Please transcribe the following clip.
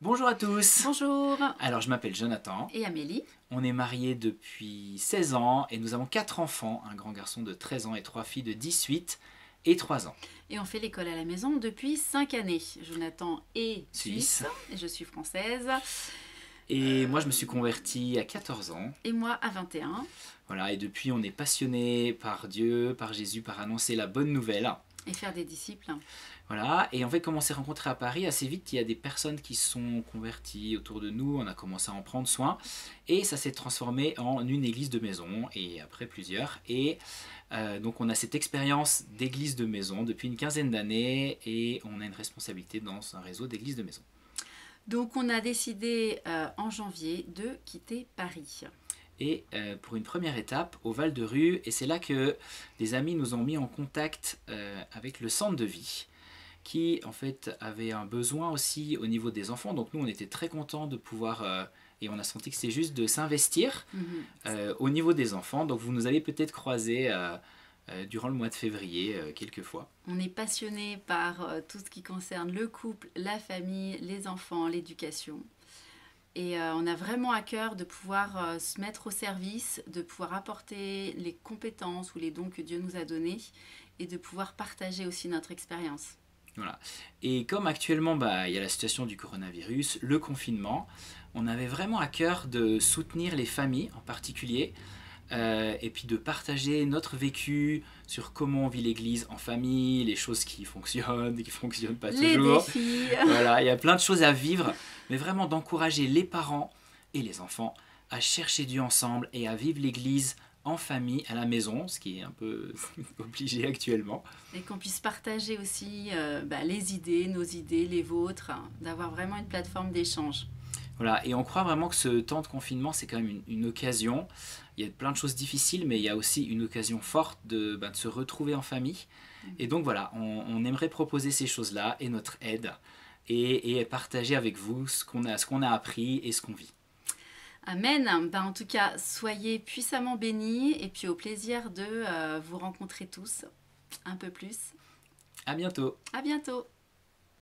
Bonjour à tous. Bonjour. Alors je m'appelle Jonathan, Et Amélie. on est mariés depuis 16 ans et nous avons 4 enfants, un grand garçon de 13 ans et 3 filles de 18 et 3 ans. Et on fait l'école à la maison depuis 5 années. Jonathan est Suisse. suisse et je suis française. Et moi je me suis converti à 14 ans. Et moi à 21. Voilà, et depuis on est passionné par Dieu, par Jésus, par annoncer la bonne nouvelle. Et faire des disciples. Voilà, et en fait comme on s'est rencontrés à Paris, assez vite il y a des personnes qui se sont converties autour de nous, on a commencé à en prendre soin, et ça s'est transformé en une église de maison, et après plusieurs, et donc on a cette expérience d'église de maison depuis une quinzaine d'années, et on a une responsabilité dans un réseau d'églises de maison. Donc on a décidé en janvier de quitter Paris. Et pour une première étape au Val de Rue, et c'est là que des amis nous ont mis en contact avec le centre de vie, qui en fait avait un besoin aussi au niveau des enfants. Donc nous on était très contents de pouvoir, et on a senti que c'était juste de s'investir au niveau des enfants. Donc vous nous avez peut-être croisés durant le mois de février quelques fois. On est passionné par tout ce qui concerne le couple, la famille, les enfants, l'éducation. Et on a vraiment à cœur de pouvoir se mettre au service, de pouvoir apporter les compétences ou les dons que Dieu nous a donnés et de pouvoir partager aussi notre expérience. Voilà. Et comme actuellement il y a la situation du coronavirus, le confinement, on avait vraiment à cœur de soutenir les familles en particulier, et puis de partager notre vécu sur comment on vit l'église en famille, les choses qui fonctionnent pas Les toujours. défis. Voilà, il y a plein de choses à vivre, mais vraiment d'encourager les parents et les enfants à chercher Dieu ensemble et à vivre l'église en famille, à la maison, ce qui est un peu obligé actuellement. Et qu'on puisse partager aussi les idées, nos idées, les vôtres, hein, d'avoir vraiment une plateforme d'échange. Voilà, et on croit vraiment que ce temps de confinement, c'est quand même une occasion. Il y a plein de choses difficiles, mais il y a aussi une occasion forte de se retrouver en famille. Et donc voilà, on aimerait proposer ces choses-là et notre aide, et partager avec vous ce qu'on a appris et ce qu'on vit. Amen. En tout cas, soyez puissamment bénis et puis au plaisir de vous rencontrer tous un peu plus. À bientôt. À bientôt.